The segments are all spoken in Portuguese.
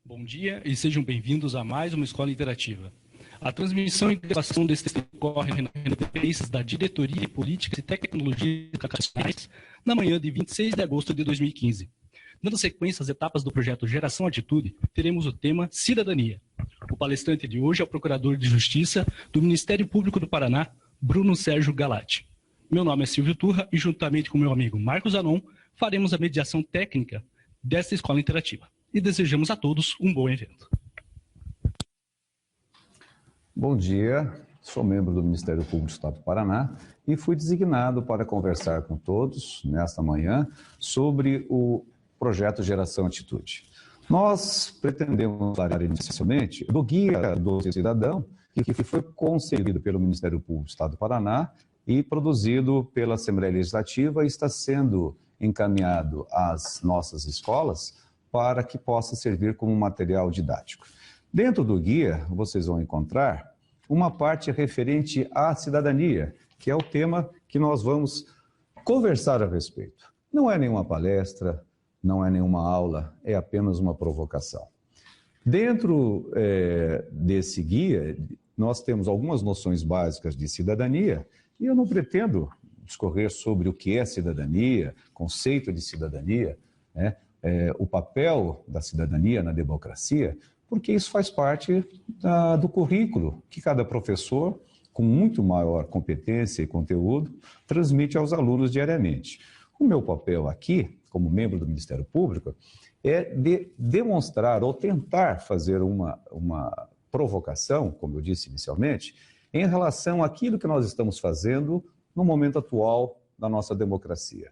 Bom dia e sejam bem-vindos a mais uma Escola Interativa. A transmissão e gravação desse texto ocorre nas interfaces da Diretoria de Políticas e Tecnologias Educacionais na manhã de 26 de agosto de 2015. Dando sequência às etapas do projeto Geração Atitude, teremos o tema Cidadania. O palestrante de hoje é o Procurador de Justiça do Ministério Público do Paraná, Bruno Sérgio Galati. Meu nome é Silvio Turra e, juntamente com meu amigo Marcos Zanon, faremos a mediação técnica desta Escola Interativa. E desejamos a todos um bom evento. Bom dia, sou membro do Ministério Público do Estado do Paraná e fui designado para conversar com todos nesta manhã sobre o projeto Geração Atitude. Nós pretendemos falar inicialmente do Guia do Cidadão, que foi concebido pelo Ministério Público do Estado do Paraná e produzido pela Assembleia Legislativa e está sendo encaminhado às nossas escolas para que possa servir como material didático. Dentro do guia, vocês vão encontrar uma parte referente à cidadania, que é o tema que nós vamos conversar a respeito. Não é nenhuma palestra, não é nenhuma aula, é apenas uma provocação. Dentro desse guia, nós temos algumas noções básicas de cidadania, e eu não pretendo discorrer sobre o que é cidadania, conceito de cidadania, né? O papel da cidadania na democracia, porque isso faz parte do currículo que cada professor, com muito maior competência e conteúdo, transmite aos alunos diariamente. O meu papel aqui, como membro do Ministério Público, é de demonstrar ou tentar fazer uma provocação, como eu disse inicialmente, em relação àquilo que nós estamos fazendo no momento atual da nossa democracia.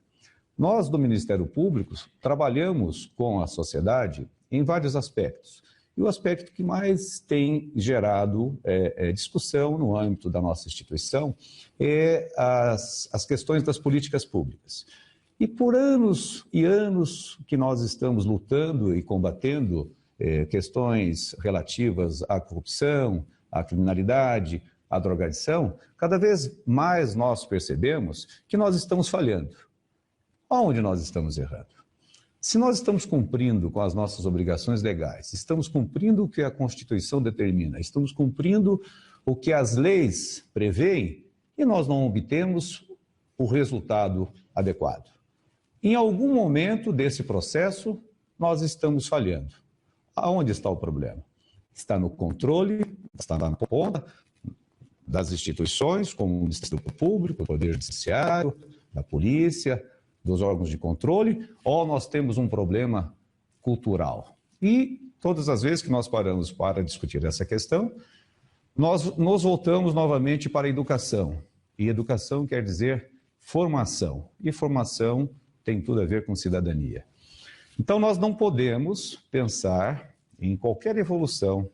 Nós, do Ministério Público, trabalhamos com a sociedade em vários aspectos. E o aspecto que mais tem gerado discussão no âmbito da nossa instituição é as questões das políticas públicas. E por anos e anos que nós estamos lutando e combatendo questões relativas à corrupção, à criminalidade, à drogadição, cada vez mais nós percebemos que nós estamos falhando. Onde nós estamos errando? Se nós estamos cumprindo com as nossas obrigações legais, estamos cumprindo o que a Constituição determina, estamos cumprindo o que as leis prevêem e nós não obtemos o resultado adequado. Em algum momento desse processo, nós estamos falhando. Aonde está o problema? Está no controle, está na ponta das instituições, como o Ministério Público, o Poder Judiciário, da Polícia, dos órgãos de controle, ou nós temos um problema cultural. E todas as vezes que nós paramos para discutir essa questão, nós nos voltamos novamente para a educação. E educação quer dizer formação. E formação tem tudo a ver com cidadania. Então nós não podemos pensar em qualquer evolução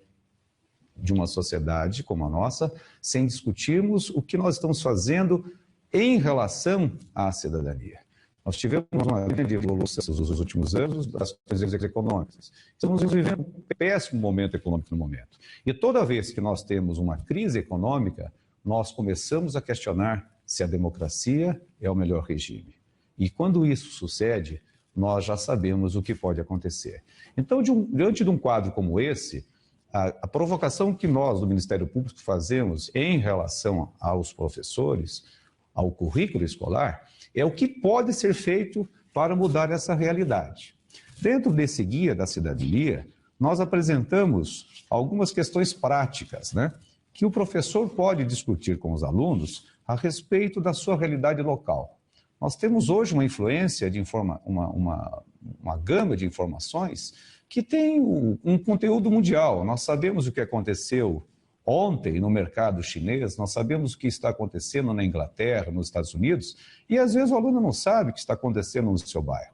de uma sociedade como a nossa sem discutirmos o que nós estamos fazendo em relação à cidadania. Nós tivemos uma grande evolução nos últimos anos das coisas econômicas. Estamos vivendo um péssimo momento econômico no momento. E toda vez que nós temos uma crise econômica, nós começamos a questionar se a democracia é o melhor regime. E quando isso sucede, nós já sabemos o que pode acontecer. Então, diante de um quadro como esse, a provocação que nós, do Ministério Público, fazemos em relação aos professores, ao currículo escolar, é o que pode ser feito para mudar essa realidade. Dentro desse guia da cidadania, nós apresentamos algumas questões práticas, né, que o professor pode discutir com os alunos a respeito da sua realidade local. Nós temos hoje uma influência de uma gama de informações que tem um conteúdo mundial. Nós sabemos o que aconteceu ontem no mercado chinês, nós sabemos o que está acontecendo na Inglaterra, nos Estados Unidos, e às vezes o aluno não sabe o que está acontecendo no seu bairro.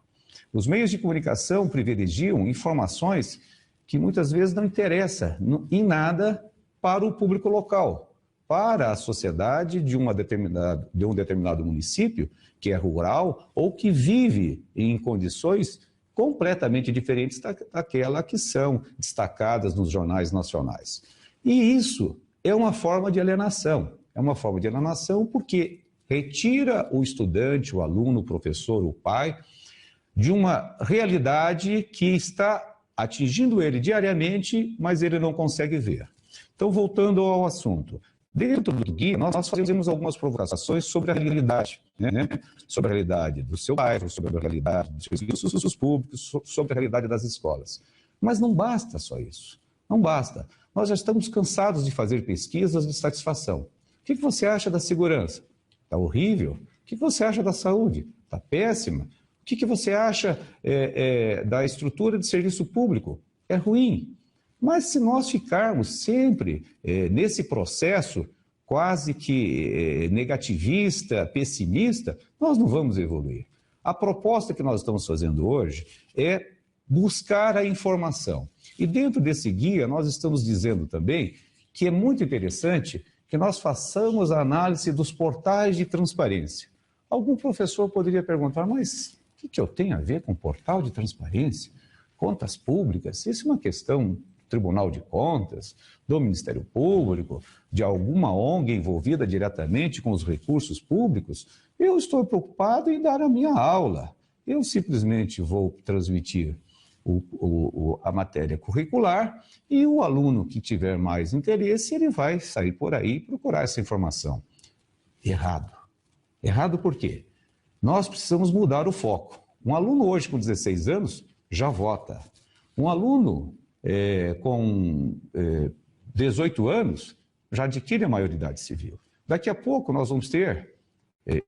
Os meios de comunicação privilegiam informações que muitas vezes não interessam em nada para o público local, para a sociedade de um determinado município, que é rural, ou que vive em condições completamente diferentes daquela que são destacadas nos jornais nacionais. E isso é uma forma de alienação. É uma forma de alienação porque retira o estudante, o aluno, o professor, o pai, de uma realidade que está atingindo ele diariamente, mas ele não consegue ver. Então, voltando ao assunto, dentro do guia, nós fazemos algumas provocações sobre a realidade, né? Sobre a realidade do seu bairro, sobre a realidade dos serviços públicos, sobre a realidade das escolas. Mas não basta só isso, não basta. Nós já estamos cansados de fazer pesquisas de satisfação. O que você acha da segurança? Está horrível. O que você acha da saúde? Está péssima. O que você acha da estrutura de serviço público? É ruim. Mas se nós ficarmos sempre nesse processo quase que negativista, pessimista, nós não vamos evoluir. A proposta que nós estamos fazendo hoje é buscar a informação. E dentro desse guia, nós estamos dizendo também que é muito interessante que nós façamos a análise dos portais de transparência. Algum professor poderia perguntar, mas o que eu tenho a ver com portal de transparência? Contas públicas? Isso é uma questão do Tribunal de Contas, do Ministério Público, de alguma ONG envolvida diretamente com os recursos públicos? Eu estou preocupado em dar a minha aula. Eu simplesmente vou transmitir a matéria curricular e o aluno que tiver mais interesse, ele vai sair por aí e procurar essa informação. Errado. Errado por quê? Nós precisamos mudar o foco. Um aluno hoje com 16 anos já vota. Um aluno com 18 anos já adquire a maioridade civil. Daqui a pouco nós vamos ter,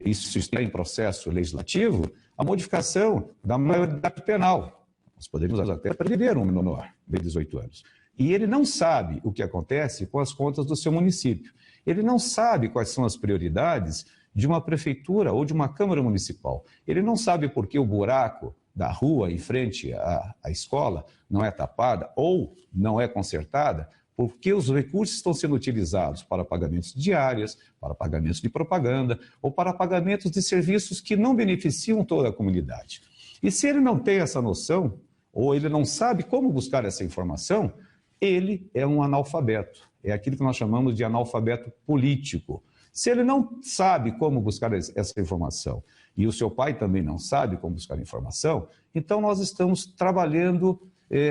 isso está em processo legislativo, a modificação da maioridade penal. Nós poderíamos até prender um menor de 18 anos. E ele não sabe o que acontece com as contas do seu município. Ele não sabe quais são as prioridades de uma prefeitura ou de uma Câmara Municipal. Ele não sabe por que o buraco da rua em frente à escola não é tapada ou não é consertada, porque os recursos estão sendo utilizados para pagamentos de diárias, para pagamentos de propaganda ou para pagamentos de serviços que não beneficiam toda a comunidade. E se ele não tem essa noção, ou ele não sabe como buscar essa informação, ele é um analfabeto. É aquilo que nós chamamos de analfabeto político. Se ele não sabe como buscar essa informação, e o seu pai também não sabe como buscar informação, então nós estamos trabalhando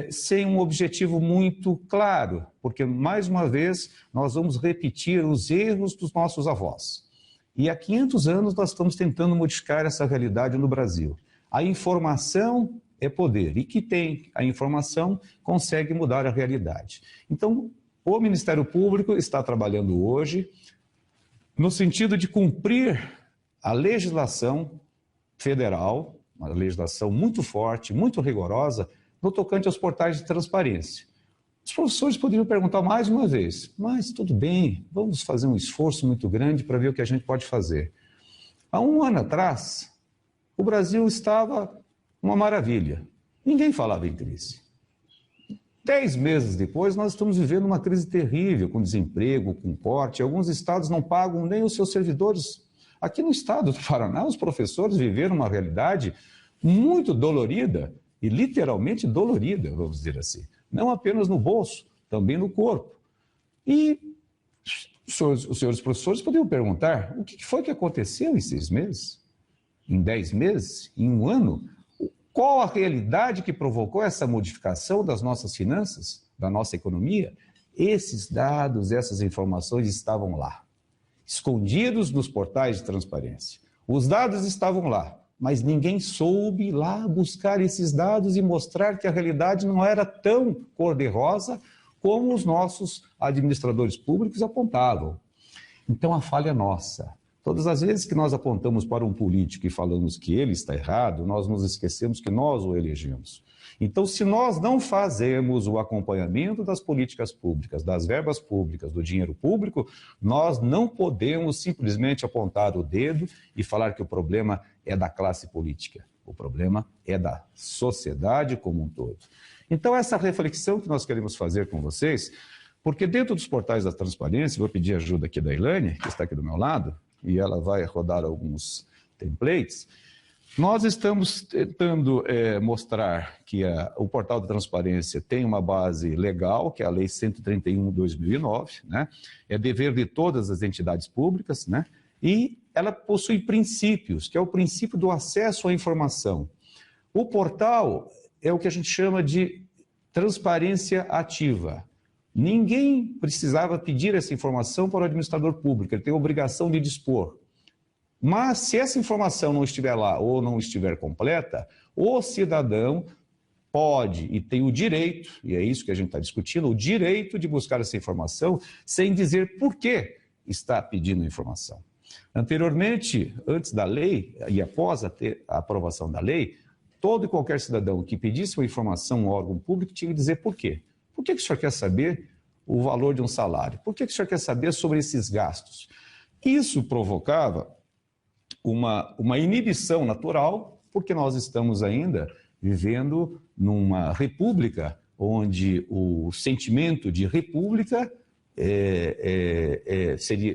sem um objetivo muito claro, porque, mais uma vez, nós vamos repetir os erros dos nossos avós. E há 500 anos nós estamos tentando modificar essa realidade no Brasil. A informação é poder, e que tem a informação consegue mudar a realidade. Então, o Ministério Público está trabalhando hoje no sentido de cumprir a legislação federal, uma legislação muito forte, muito rigorosa, no tocante aos portais de transparência. Os professores poderiam perguntar mais uma vez, mas tudo bem, vamos fazer um esforço muito grande para ver o que a gente pode fazer. Há um ano atrás, o Brasil estava uma maravilha. Ninguém falava em crise. 10 meses depois, nós estamos vivendo uma crise terrível, com desemprego, com corte. Alguns estados não pagam nem os seus servidores. Aqui no estado do Paraná, os professores viveram uma realidade muito dolorida, e literalmente dolorida, vamos dizer assim. Não apenas no bolso, também no corpo. E os senhores professores poderiam perguntar, o que foi que aconteceu em 6 meses? Em 10 meses? Em um ano? Qual a realidade que provocou essa modificação das nossas finanças, da nossa economia? Esses dados, essas informações estavam lá, escondidos nos portais de transparência. Os dados estavam lá, mas ninguém soube ir lá buscar esses dados e mostrar que a realidade não era tão cor-de-rosa como os nossos administradores públicos apontavam. Então a falha é nossa. Todas as vezes que nós apontamos para um político e falamos que ele está errado, nós nos esquecemos que nós o elegemos. Então, se nós não fazemos o acompanhamento das políticas públicas, das verbas públicas, do dinheiro público, nós não podemos simplesmente apontar o dedo e falar que o problema é da classe política. O problema é da sociedade como um todo. Então, essa reflexão que nós queremos fazer com vocês, porque dentro dos portais da transparência, vou pedir ajuda aqui da Ilane, que está aqui do meu lado, e ela vai rodar alguns templates. Nós estamos tentando mostrar que o portal da transparência tem uma base legal, que é a Lei 131/2009, né? É dever de todas as entidades públicas, né? E ela possui princípios, que é o princípio do acesso à informação. O portal é o que a gente chama de transparência ativa. Ninguém precisava pedir essa informação para o administrador público, ele tem a obrigação de dispor. Mas se essa informação não estiver lá ou não estiver completa, o cidadão pode e tem o direito, e é isso que a gente está discutindo, o direito de buscar essa informação sem dizer por que está pedindo a informação. Anteriormente, antes da lei e após a aprovação da lei, todo e qualquer cidadão que pedisse uma informação a um órgão público tinha que dizer por quê. Por que o senhor quer saber o valor de um salário? Por que o senhor quer saber sobre esses gastos? Isso provocava uma inibição natural, porque nós estamos ainda vivendo numa república onde o sentimento de república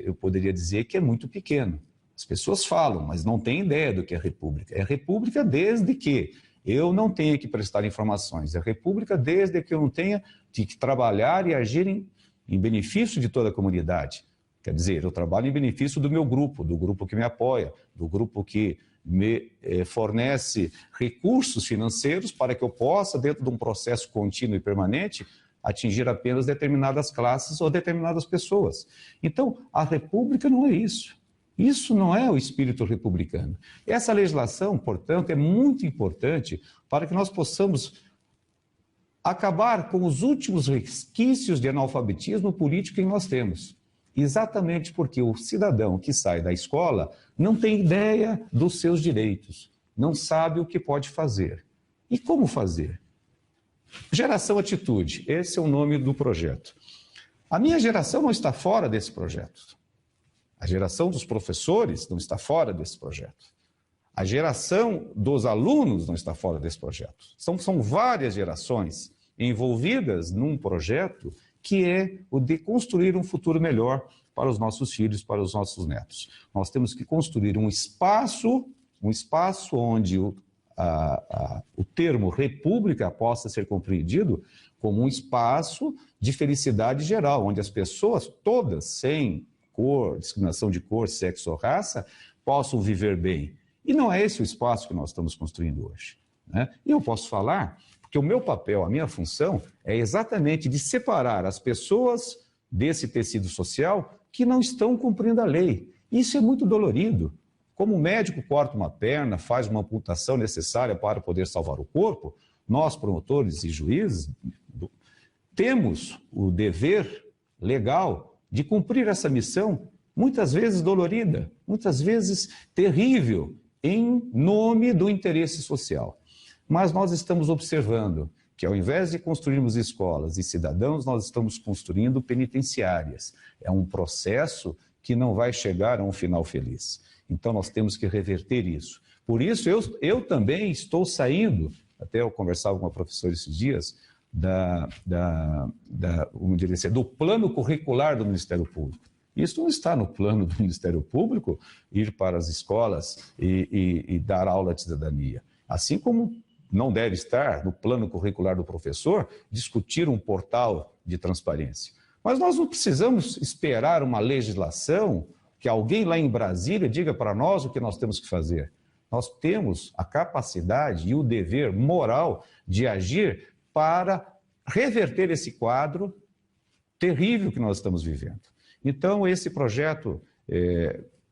eu poderia dizer que é muito pequeno. As pessoas falam, mas não têm ideia do que é república. É república desde que eu não tenha que prestar informações. É república desde que eu não tenha que trabalhar e agir em benefício de toda a comunidade. Quer dizer, eu trabalho em benefício do meu grupo, do grupo que me apoia, do grupo que me fornece recursos financeiros para que eu possa, dentro de um processo contínuo e permanente, atingir apenas determinadas classes ou determinadas pessoas. Então, a república não é isso. Isso não é o espírito republicano. Essa legislação, portanto, é muito importante para que nós possamos acabar com os últimos resquícios de analfabetismo político que nós temos. Exatamente porque o cidadão que sai da escola não tem ideia dos seus direitos, não sabe o que pode fazer. E como fazer? Geração Atitude, esse é o nome do projeto. A minha geração não está fora desse projeto. A geração dos professores não está fora desse projeto. A geração dos alunos não está fora desse projeto. São várias gerações envolvidas num projeto que é o de construir um futuro melhor para os nossos filhos, para os nossos netos. Nós temos que construir um espaço onde o termo república possa ser compreendido como um espaço de felicidade geral, onde as pessoas todas, sem cor, discriminação de cor, sexo ou raça, possam viver bem. E não é esse o espaço que nós estamos construindo hoje, né? E eu posso falar, porque o meu papel, a minha função, é exatamente de separar as pessoas desse tecido social que não estão cumprindo a lei. Isso é muito dolorido. Como o médico corta uma perna, faz uma amputação necessária para poder salvar o corpo, nós, promotores e juízes, temos o dever legal de cumprir essa missão, muitas vezes dolorida, muitas vezes terrível, em nome do interesse social. Mas nós estamos observando que, ao invés de construirmos escolas e cidadãos, nós estamos construindo penitenciárias. É um processo que não vai chegar a um final feliz. Então, nós temos que reverter isso. Por isso, eu também estou saindo, até eu conversava com uma professora esses dias, vamos dizer assim, do plano curricular do Ministério Público. Isso não está no plano do Ministério Público, ir para as escolas e dar aula de cidadania. Assim como não deve estar no plano curricular do professor discutir um portal de transparência. Mas nós não precisamos esperar uma legislação que alguém lá em Brasília diga para nós o que nós temos que fazer. Nós temos a capacidade e o dever moral de agir para reverter esse quadro terrível que nós estamos vivendo. Então, esse projeto,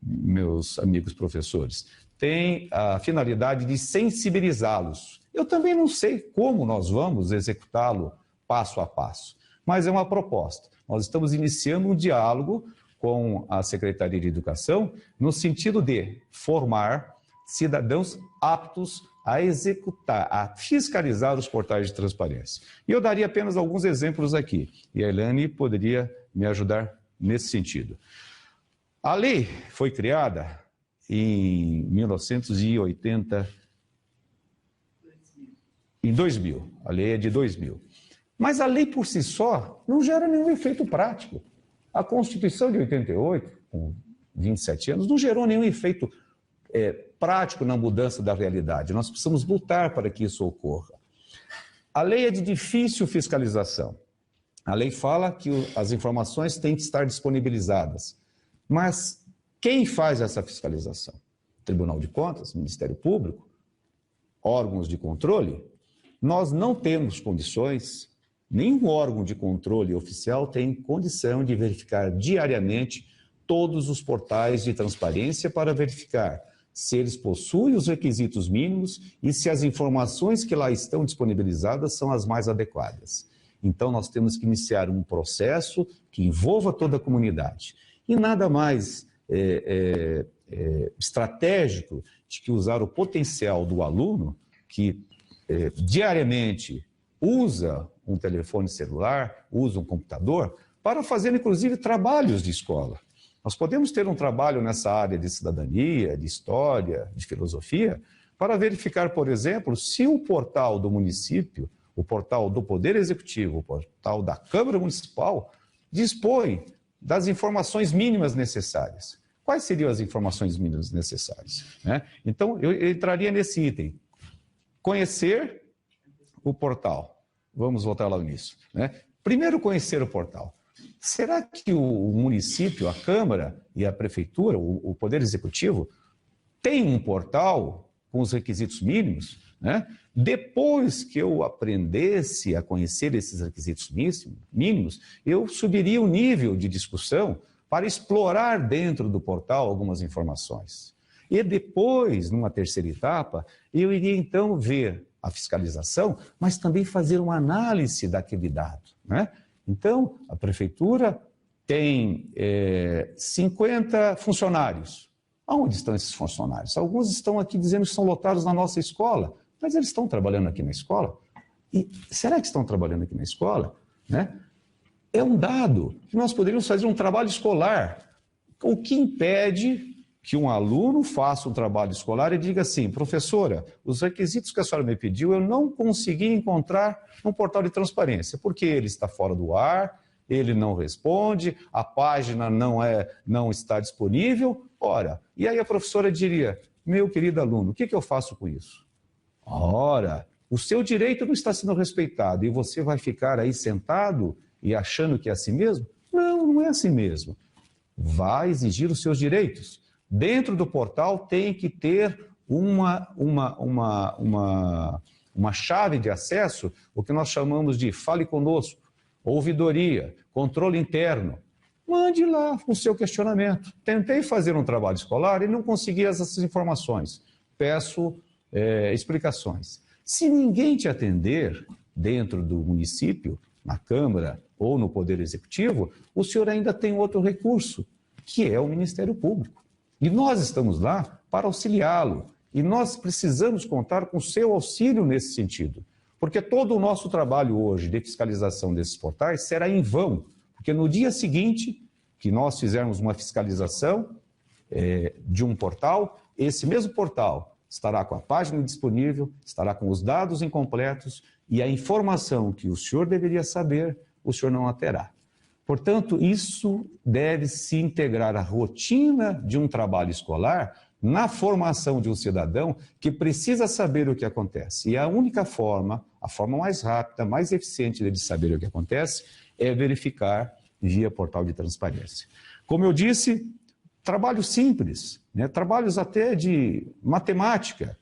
meus amigos professores, tem a finalidade de sensibilizá-los. Eu também não sei como nós vamos executá-lo passo a passo, mas é uma proposta. Nós estamos iniciando um diálogo com a Secretaria de Educação no sentido de formar cidadãos aptos a executar, a fiscalizar os portais de transparência. E eu daria apenas alguns exemplos aqui, e a Elaine poderia me ajudar nesse sentido. A lei foi criada em 1980, em 2000, a lei é de 2000. Mas a lei por si só não gera nenhum efeito prático. A Constituição de 88, com 27 anos, não gerou nenhum efeito prático na mudança da realidade. Nós precisamos lutar para que isso ocorra. A lei é de difícil fiscalização. A lei fala que as informações têm que estar disponibilizadas. Mas quem faz essa fiscalização? Tribunal de Contas, Ministério Público, órgãos de controle? Nós não temos condições nenhum órgão de controle oficial tem condição de verificar diariamente todos os portais de transparência para verificar se eles possuem os requisitos mínimos e se as informações que lá estão disponibilizadas são as mais adequadas. Então, nós temos que iniciar um processo que envolva toda a comunidade. E nada mais estratégico de que usar o potencial do aluno que diariamente usa um telefone celular, usa um computador, para fazer, inclusive, trabalhos de escola. Nós podemos ter um trabalho nessa área de cidadania, de história, de filosofia, para verificar, por exemplo, se o portal do município, o portal do Poder Executivo, o portal da Câmara Municipal, dispõe das informações mínimas necessárias. Quais seriam as informações mínimas necessárias? Então, eu entraria nesse item. Conhecer o portal. Vamos voltar lá no início. Primeiro, conhecer o portal. Será que o município, a Câmara e a Prefeitura, o Poder Executivo, tem um portal com os requisitos mínimos? Depois que eu aprendesse a conhecer esses requisitos mínimos, eu subiria o nível de discussão para explorar dentro do portal algumas informações. E depois, numa terceira etapa, eu iria então ver a fiscalização, mas também fazer uma análise daquele dado. Então, a Prefeitura tem 50 funcionários. Aonde estão esses funcionários? Alguns estão aqui dizendo que estão lotados na nossa escola, mas eles estão trabalhando aqui na escola? E será que estão trabalhando aqui na escola? É um dado que nós poderíamos fazer um trabalho escolar. O que impede que um aluno faça um trabalho escolar e diga assim: professora, os requisitos que a senhora me pediu eu não consegui encontrar no portal de transparência, porque ele está fora do ar, ele não responde, a página não está disponível. Ora, e aí a professora diria: meu querido aluno, o que eu faço com isso? Ora, o seu direito não está sendo respeitado e você vai ficar aí sentado e achando que é assim mesmo? Não, não é assim mesmo. Vai exigir os seus direitos. Dentro do portal tem que ter uma chave de acesso, o que nós chamamos de fale conosco, ouvidoria, controle interno. Mande lá o seu questionamento. Tentei fazer um trabalho escolar e não consegui essas informações. Peço explicações. Se ninguém te atender dentro do município, na Câmara ou no Poder Executivo, o senhor ainda tem outro recurso, que é o Ministério Público. E nós estamos lá para auxiliá-lo. E nós precisamos contar com o seu auxílio nesse sentido. Porque todo o nosso trabalho hoje de fiscalização desses portais será em vão. Porque no dia seguinte que nós fizermos uma fiscalização de um portal, esse mesmo portal estará com a página disponível, estará com os dados incompletos e a informação que o senhor deveria saber, o senhor não a terá. Portanto, isso deve se integrar à rotina de um trabalho escolar na formação de um cidadão que precisa saber o que acontece. E a única forma, a forma mais rápida, mais eficiente de saber o que acontece é verificar via portal de transparência. Como eu disse, trabalhos simples, trabalhos até de matemática.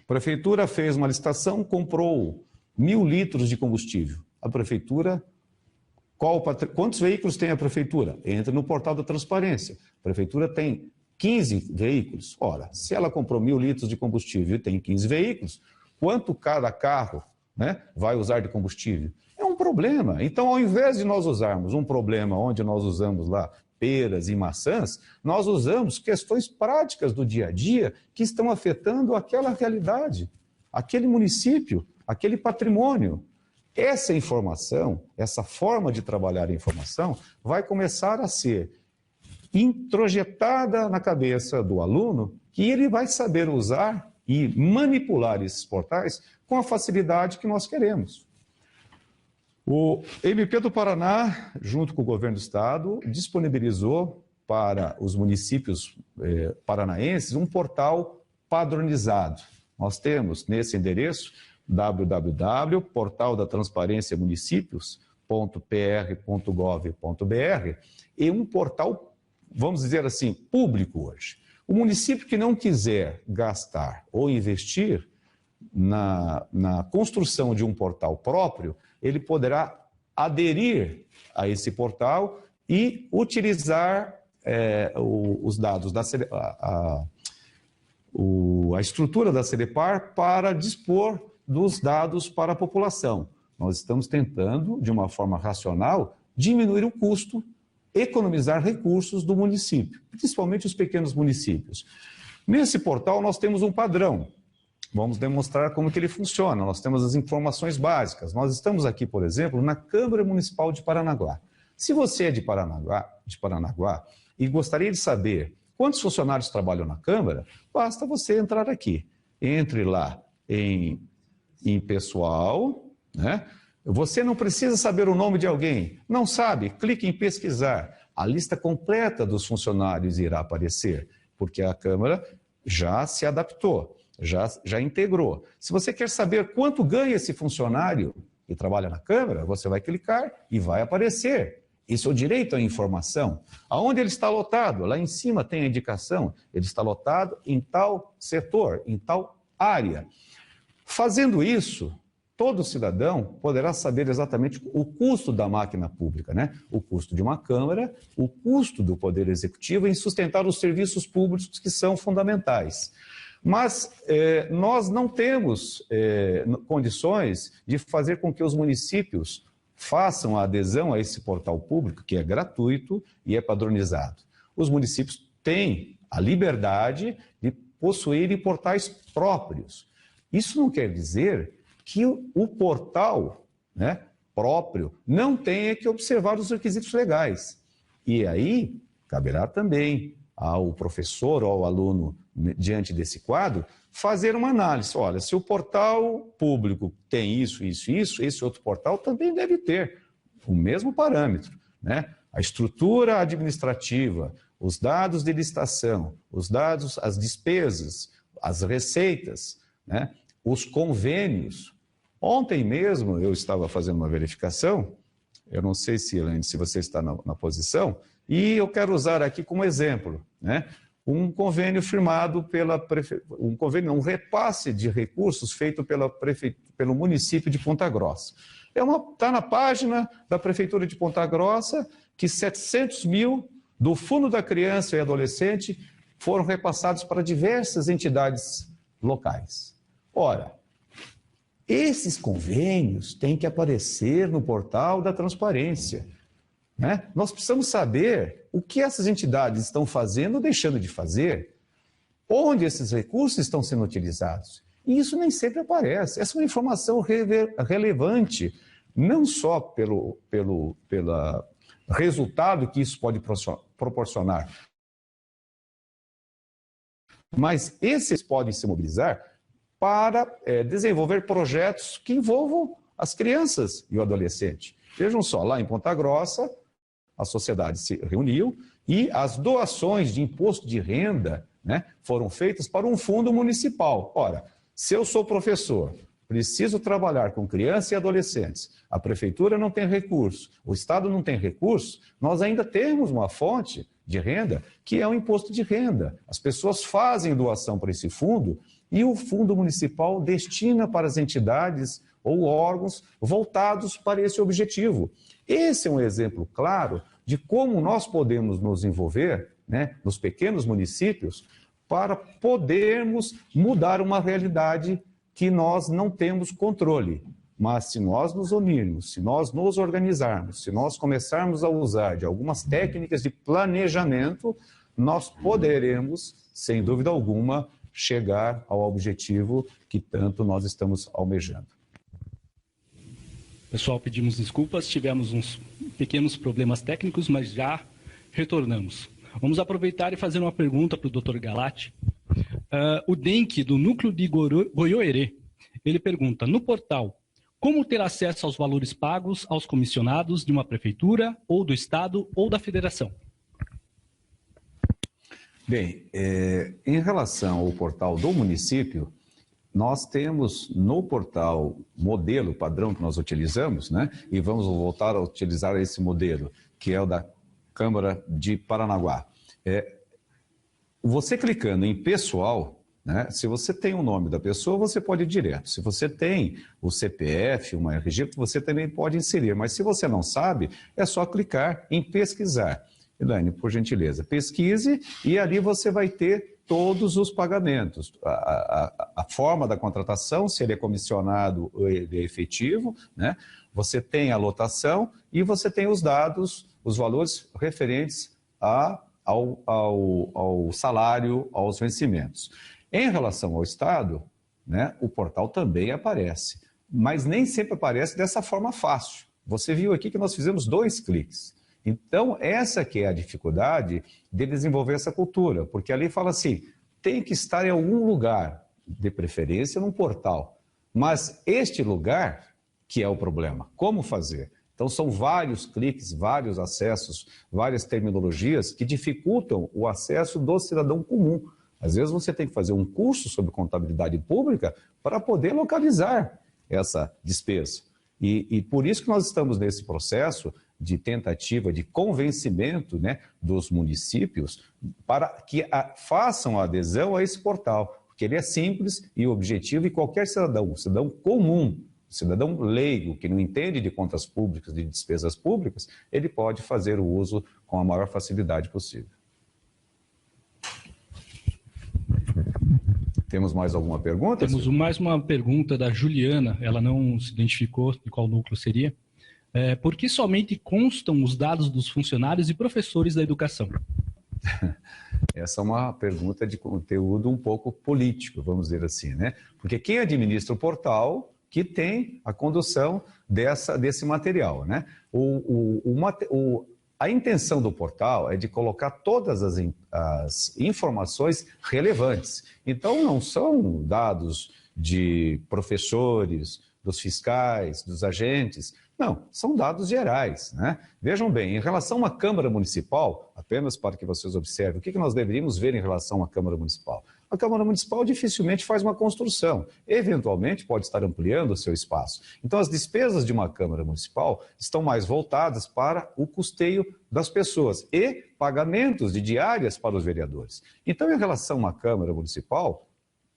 A Prefeitura fez uma licitação, comprou 1.000 litros de combustível. A Prefeitura... Quantos veículos tem a Prefeitura? Entra no portal da transparência. A Prefeitura tem 15 veículos. Ora, se ela comprou 1.000 litros de combustível e tem 15 veículos, quanto cada carro vai usar de combustível? É um problema. Então, ao invés de nós usarmos um problema onde nós usamos lá peras e maçãs, nós usamos questões práticas do dia a dia que estão afetando aquela realidade, aquele município, aquele patrimônio. Essa informação, essa forma de trabalhar a informação, vai começar a ser introjetada na cabeça do aluno, que ele vai saber usar e manipular esses portais com a facilidade que nós queremos. O MP do Paraná, junto com o governo do estado, disponibilizou para os municípios paranaenses um portal padronizado. Nós temos nesse endereço www.portaldatransparenciamunicípios.pr.gov.br e um portal, vamos dizer assim, público hoje. O município que não quiser gastar ou investir na construção de um portal próprio, ele poderá aderir a esse portal e utilizar os dados a estrutura da Celepar para dispor dos dados para a população. Nós estamos tentando, de uma forma racional, diminuir o custo, economizar recursos do município, principalmente os pequenos municípios. Nesse portal nós temos um padrão. Vamos demonstrar como que ele funciona. Nós temos as informações básicas. Nós estamos aqui, por exemplo, na Câmara Municipal de Paranaguá. Se você é de Paranaguá e gostaria de saber quantos funcionários trabalham na Câmara, basta você entrar aqui. Entre lá em pessoal, né? Você não precisa saber o nome de alguém. Não sabe? Clique em pesquisar. A lista completa dos funcionários irá aparecer, porque a Câmara já se adaptou, já integrou. Se você quer saber quanto ganha esse funcionário que trabalha na Câmara, você vai clicar e vai aparecer. Isso é o direito à informação. Aonde ele está lotado? Lá em cima tem a indicação. Ele está lotado em tal setor, em tal área. Fazendo isso, todo cidadão poderá saber exatamente o custo da máquina pública, né? O custo de uma Câmara, o custo do Poder Executivo em sustentar os serviços públicos que são fundamentais. Mas nós não temos condições de fazer com que os municípios façam a adesão a esse portal público, que é gratuito e é padronizado. Os municípios têm a liberdade de possuírem portais próprios. Isso não quer dizer que o portal, né, próprio não tenha que observar os requisitos legais. E aí, caberá também ao professor ou ao aluno, diante desse quadro, fazer uma análise. Olha, se o portal público tem isso, esse outro portal também deve ter o mesmo parâmetro, né? A estrutura administrativa, os dados de licitação, os dados, as despesas, as receitas, né? Os convênios. Ontem mesmo eu estava fazendo uma verificação, eu não sei se, Elaine, se você está na posição, e eu quero usar aqui como exemplo, né? Um convênio firmado um repasse de recursos feito pelo município de Ponta Grossa. Está na página da Prefeitura de Ponta Grossa que 700 mil do Fundo da Criança e Adolescente foram repassados para diversas entidades locais. Ora, esses convênios têm que aparecer no portal da transparência, né? Nós precisamos saber o que essas entidades estão fazendo ou deixando de fazer, onde esses recursos estão sendo utilizados. E isso nem sempre aparece. Essa é uma informação relevante, não só pelo resultado que isso pode proporcionar, mas esses podem se mobilizar para desenvolver projetos que envolvam as crianças e o adolescente. Vejam só, lá em Ponta Grossa, a sociedade se reuniu e as doações de imposto de renda, né, foram feitas para um fundo municipal. Ora, se eu sou professor, preciso trabalhar com crianças e adolescentes, a prefeitura não tem recurso, o Estado não tem recurso, nós ainda temos uma fonte de renda que é o imposto de renda. As pessoas fazem doação para esse fundo e o fundo municipal destina para as entidades ou órgãos voltados para esse objetivo. Esse é um exemplo claro de como nós podemos nos envolver, né, nos pequenos municípios para podermos mudar uma realidade que nós não temos controle. Mas se nós nos unirmos, se nós nos organizarmos, se nós começarmos a usar de algumas técnicas de planejamento, nós poderemos, sem dúvida alguma, chegar ao objetivo que tanto nós estamos almejando. Pessoal, pedimos desculpas, tivemos uns pequenos problemas técnicos, mas já retornamos. Vamos aproveitar e fazer uma pergunta para o Dr. Galati. O DENC, do Núcleo de Goiôerê, ele pergunta, no portal, como ter acesso aos valores pagos aos comissionados de uma prefeitura, ou do Estado, ou da federação? Bem, em relação ao portal do município, nós temos no portal modelo padrão que nós utilizamos, né? E vamos voltar a utilizar esse modelo, que é o da Câmara de Paranaguá. Você clicando em pessoal, né? Se você tem o nome da pessoa, você pode ir direto. Se você tem o CPF, uma RG, você também pode inserir. Mas se você não sabe, é só clicar em pesquisar. Elaine, por gentileza, pesquise e ali você vai ter todos os pagamentos. A forma da contratação, se ele é comissionado ou ele é efetivo, né? Você tem a lotação e você tem os dados, os valores referentes ao salário, aos vencimentos. Em relação ao Estado, né, o portal também aparece, mas nem sempre aparece dessa forma fácil. Você viu aqui que nós fizemos 2 cliques. Então, essa que é a dificuldade de desenvolver essa cultura, porque ali fala assim, tem que estar em algum lugar, de preferência num portal. Mas este lugar que é o problema, como fazer? Então, são vários cliques, vários acessos, várias terminologias que dificultam o acesso do cidadão comum. Às vezes você tem que fazer um curso sobre contabilidade pública para poder localizar essa despesa. E por isso que nós estamos nesse processo de tentativa de convencimento, né, dos municípios para que façam a adesão a esse portal, porque ele é simples e objetivo e qualquer cidadão comum, cidadão leigo, que não entende de contas públicas, de despesas públicas, ele pode fazer o uso com a maior facilidade possível. Temos mais alguma pergunta? Temos mais uma pergunta da Juliana, ela não se identificou de qual núcleo seria. Por que somente constam os dados dos funcionários e professores da educação? Essa é uma pergunta de conteúdo um pouco político, vamos dizer assim, né? Porque quem administra o portal que tem a condução desse material, né? A intenção do portal é de colocar todas as informações relevantes. Então, não são dados de professores, dos fiscais, dos agentes. Não, são dados gerais, né? Vejam bem, em relação a uma Câmara Municipal, apenas para que vocês observem, o que nós deveríamos ver em relação à Câmara Municipal? A Câmara Municipal dificilmente faz uma construção, eventualmente pode estar ampliando o seu espaço. Então, as despesas de uma Câmara Municipal estão mais voltadas para o custeio das pessoas e pagamentos de diárias para os vereadores. Então, em relação a uma Câmara Municipal,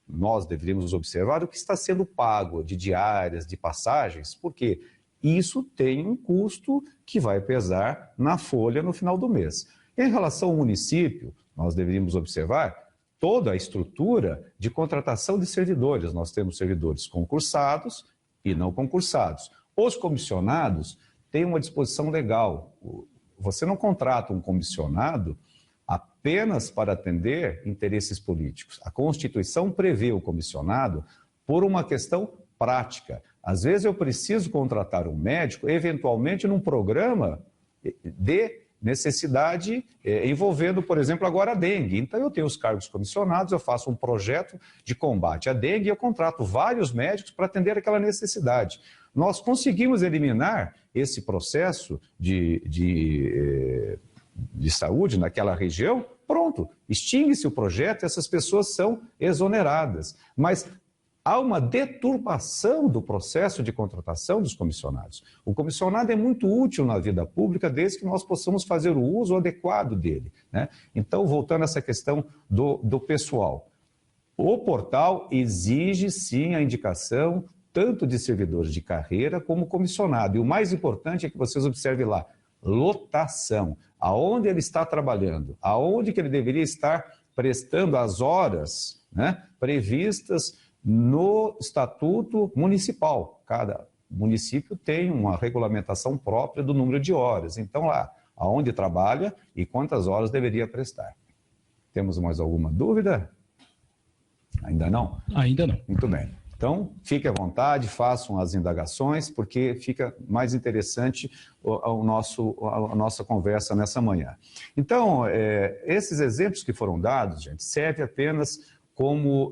nós deveríamos observar o que está sendo pago de diárias, de passagens, porque isso tem um custo que vai pesar na folha no final do mês. Em relação ao município, nós deveríamos observar toda a estrutura de contratação de servidores. Nós temos servidores concursados e não concursados. Os comissionados têm uma disposição legal. Você não contrata um comissionado apenas para atender interesses políticos. A Constituição prevê o comissionado por uma questão prática. Às vezes eu preciso contratar um médico, eventualmente num programa de necessidade envolvendo, por exemplo, agora a dengue. Então eu tenho os cargos comissionados, eu faço um projeto de combate à dengue e eu contrato vários médicos para atender aquela necessidade. Nós conseguimos eliminar esse processo de saúde naquela região, pronto, extingue-se o projeto e essas pessoas são exoneradas. Mas há uma deturpação do processo de contratação dos comissionados. O comissionado é muito útil na vida pública desde que nós possamos fazer o uso adequado dele, né? Então, voltando a essa questão do pessoal, o portal exige sim a indicação tanto de servidores de carreira como comissionado. E o mais importante é que vocês observem lá, lotação, aonde ele está trabalhando, aonde que ele deveria estar prestando as horas, né, previstas no Estatuto Municipal. Cada município tem uma regulamentação própria do número de horas. Então, lá, aonde trabalha e quantas horas deveria prestar. Temos mais alguma dúvida? Ainda não? Ainda não. Muito bem. Então, fique à vontade, façam as indagações, porque fica mais interessante a nossa conversa nessa manhã. Então, esses exemplos que foram dados, gente, servem apenas como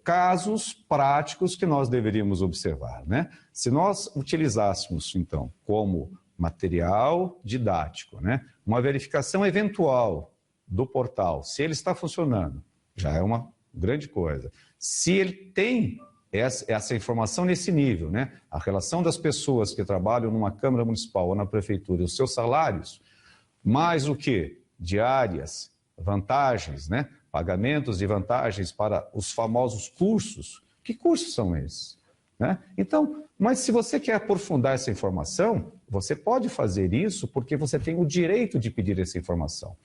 casos práticos que nós deveríamos observar, né? Se nós utilizássemos, então, como material didático, né, uma verificação eventual do portal, se ele está funcionando, já é uma grande coisa. Se ele tem essa informação nesse nível, né, a relação das pessoas que trabalham numa Câmara Municipal ou na Prefeitura, os seus salários, mais o que? Diárias, vantagens, né, pagamentos de vantagens para os famosos cursos. Que cursos são esses? Né? Então, mas se você quer aprofundar essa informação, você pode fazer isso porque você tem o direito de pedir essa informação.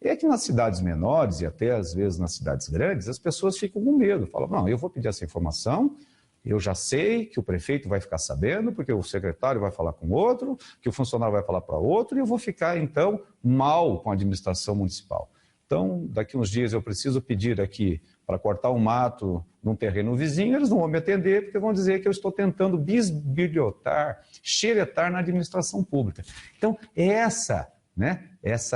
E é que nas cidades menores e até às vezes nas cidades grandes, as pessoas ficam com medo. Falam, não, eu vou pedir essa informação, eu já sei que o prefeito vai ficar sabendo, porque o secretário vai falar com outro, que o funcionário vai falar para outro, e eu vou ficar, então, mal com a administração municipal. Então, daqui uns dias eu preciso pedir aqui para cortar um mato num terreno vizinho, eles não vão me atender, porque vão dizer que eu estou tentando bisbilhotar, xeretar na administração pública. Então, essa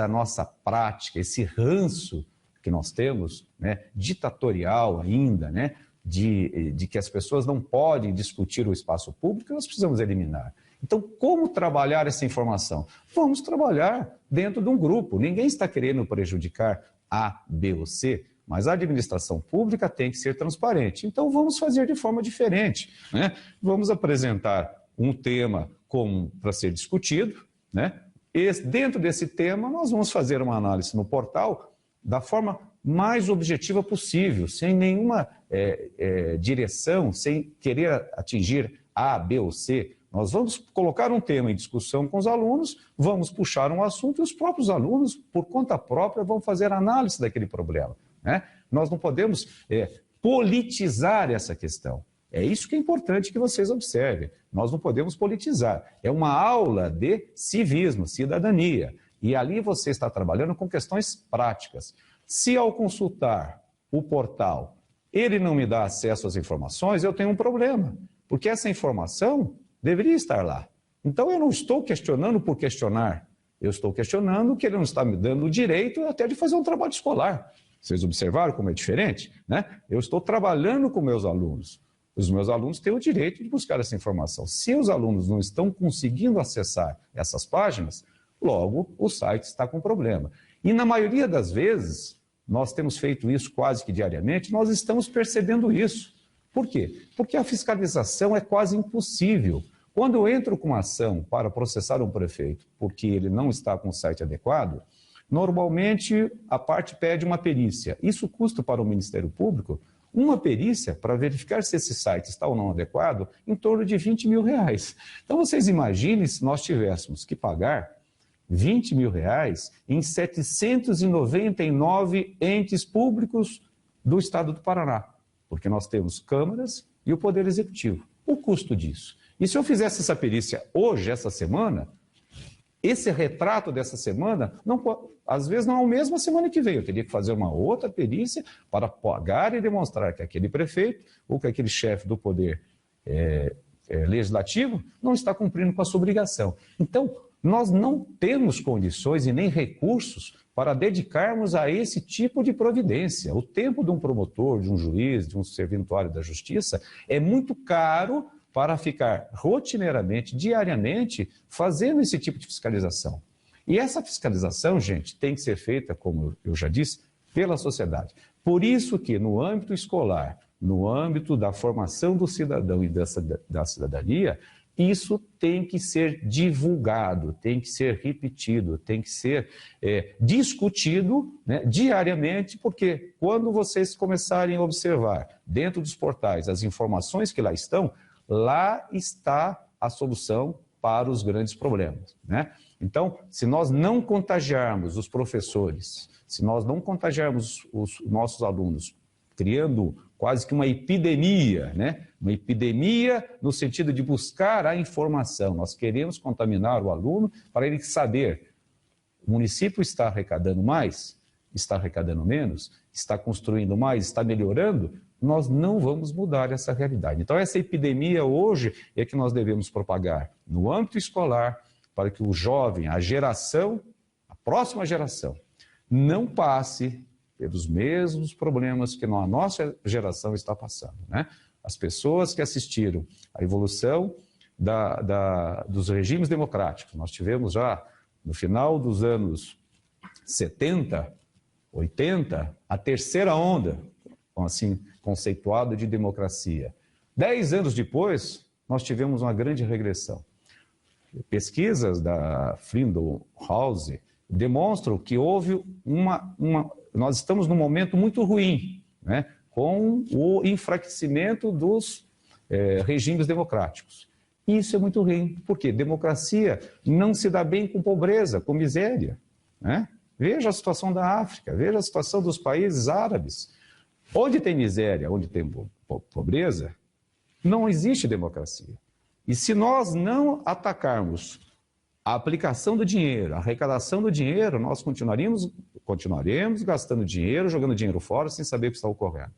nossa prática, esse ranço que nós temos, né, ditatorial ainda, né, de que as pessoas não podem discutir o espaço público, nós precisamos eliminar. Então, como trabalhar essa informação? Vamos trabalhar dentro de um grupo. Ninguém está querendo prejudicar A, B ou C, mas a administração pública tem que ser transparente. Então, vamos fazer de forma diferente, né? Vamos apresentar um tema comum para ser discutido, né? E dentro desse tema, nós vamos fazer uma análise no portal da forma mais objetiva possível, sem nenhuma direção, sem querer atingir A, B ou C. Nós vamos colocar um tema em discussão com os alunos, vamos puxar um assunto e os próprios alunos, por conta própria, vão fazer análise daquele problema, né? Nós não podemos politizar essa questão. É isso que é importante que vocês observem. Nós não podemos politizar. É uma aula de civismo, cidadania. E ali você está trabalhando com questões práticas. Se ao consultar o portal, ele não me dá acesso às informações, eu tenho um problema. Porque essa informação deveria estar lá. Então eu não estou questionando por questionar. Eu estou questionando que ele não está me dando o direito até de fazer um trabalho escolar. Vocês observaram como é diferente, né? Eu estou trabalhando com meus alunos. Os meus alunos têm o direito de buscar essa informação. Se os alunos não estão conseguindo acessar essas páginas, logo o site está com problema. E na maioria das vezes, nós temos feito isso quase que diariamente, nós estamos percebendo isso. Por quê? Porque a fiscalização é quase impossível. Quando eu entro com uma ação para processar um prefeito porque ele não está com o site adequado, normalmente a parte pede uma perícia. Isso custa para o Ministério Público uma perícia para verificar se esse site está ou não adequado em torno de R$20 mil. Então vocês imaginem se nós tivéssemos que pagar R$20 mil em 799 entes públicos do Estado do Paraná, porque nós temos câmaras e o Poder Executivo. O custo disso. E se eu fizesse essa perícia hoje, essa semana, esse retrato dessa semana, às vezes não é o mesmo a semana que vem. Eu teria que fazer uma outra perícia para pagar e demonstrar que aquele prefeito ou que aquele chefe do Poder Legislativo não está cumprindo com a sua obrigação. Então, nós não temos condições e nem recursos para dedicarmos a esse tipo de providência. O tempo de um promotor, de um juiz, de um serventuário da justiça é muito caro para ficar rotineiramente, diariamente, fazendo esse tipo de fiscalização. E essa fiscalização, gente, tem que ser feita, como eu já disse, pela sociedade. Por isso que no âmbito escolar, no âmbito da formação do cidadão e da cidadania, isso tem que ser divulgado, tem que ser repetido, tem que ser discutido, né, diariamente, porque quando vocês começarem a observar dentro dos portais as informações que lá estão, lá está a solução para os grandes problemas, né? Então, se nós não contagiarmos os professores, se nós não contagiarmos os nossos alunos, criando quase que uma epidemia, né? Uma epidemia no sentido de buscar a informação. Nós queremos contaminar o aluno para ele saber, o município está arrecadando mais, está arrecadando menos, está construindo mais, está melhorando. Nós não vamos mudar essa realidade. Então, essa epidemia hoje é que nós devemos propagar no âmbito escolar para que o jovem, a próxima geração, não passe pelos mesmos problemas que a nossa geração está passando, né? As pessoas que assistiram à evolução dos regimes democráticos, nós tivemos já no final dos anos 70, 80, a terceira onda, assim, conceituada de democracia. 10 anos depois, nós tivemos uma grande regressão. Pesquisas da Freedom House demonstram que houve nós estamos num momento muito ruim, né, com o enfraquecimento dos regimes democráticos. Isso é muito ruim, porque democracia não se dá bem com pobreza, com miséria, né? Veja a situação da África, veja a situação dos países árabes. Onde tem miséria, onde tem pobreza, não existe democracia. E se nós não atacarmos a aplicação do dinheiro, a arrecadação do dinheiro, nós continuaremos gastando dinheiro, jogando dinheiro fora, sem saber o que está ocorrendo.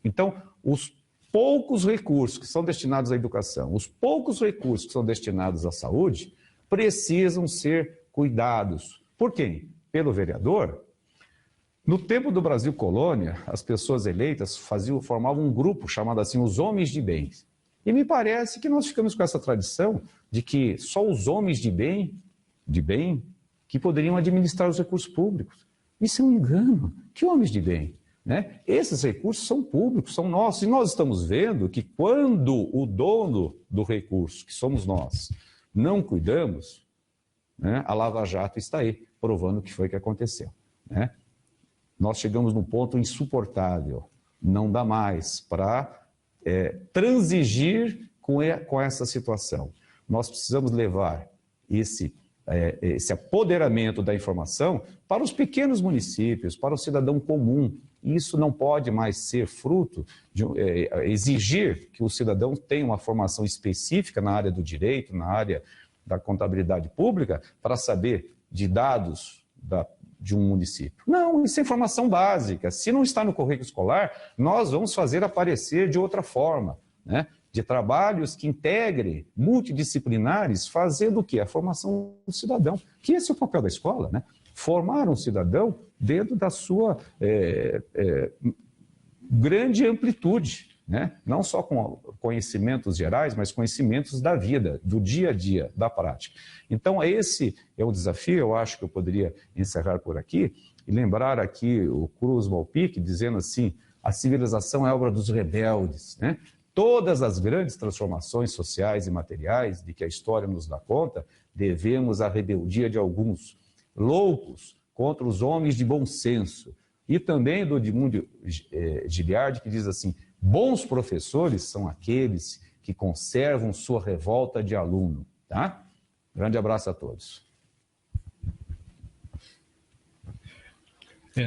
Então, os poucos recursos que são destinados à educação, os poucos recursos que são destinados à saúde, precisam ser cuidados. Por quem? Pelo vereador. No tempo do Brasil colônia, as pessoas eleitas formavam um grupo chamado assim, os homens de bem. E me parece que nós ficamos com essa tradição de que só os homens de bem, que poderiam administrar os recursos públicos. Isso é um engano. Que homens de bem? Né? Esses recursos são públicos, são nossos. E nós estamos vendo que quando o dono do recurso, que somos nós, não cuidamos, né, a Lava Jato está aí, provando o que foi que aconteceu. Né? Nós chegamos num ponto insuportável. Não dá mais para transigir com essa situação. Nós precisamos levar esse apoderamento da informação para os pequenos municípios, para o cidadão comum. Isso não pode mais ser fruto de exigir que o cidadão tenha uma formação específica na área do direito, na área da contabilidade pública, para saber de dados de um município. Não, isso é informação básica. Se não está no currículo escolar, nós vamos fazer aparecer de outra forma, né? De trabalhos que integrem, multidisciplinares, fazendo o quê? A formação do cidadão. Que esse é o papel da escola, né? Formar um cidadão dentro da sua grande amplitude, né? Não só com conhecimentos gerais, mas conhecimentos da vida, do dia a dia, da prática. Então, esse é o desafio. Eu acho que eu poderia encerrar por aqui e lembrar aqui o Cruz Malpique dizendo assim, a civilização é obra dos rebeldes, né? Todas as grandes transformações sociais e materiais de que a história nos dá conta, devemos à rebeldia de alguns loucos contra os homens de bom senso. E também do Edmundo Giliardi, que diz assim, bons professores são aqueles que conservam sua revolta de aluno. Tá? Grande abraço a todos.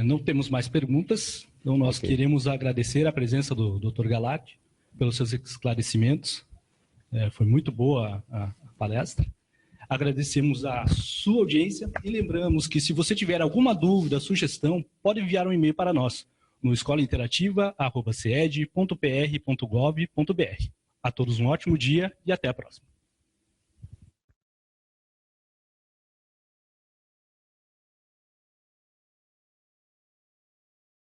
Não temos mais perguntas, então nós queremos agradecer a presença do Dr. Galati pelos seus esclarecimentos. Foi muito boa a palestra. Agradecemos a sua audiência e lembramos que se você tiver alguma dúvida, sugestão, pode enviar um e-mail para nós no escolainterativa@ced.pr.gov.br. A todos um ótimo dia e até a próxima.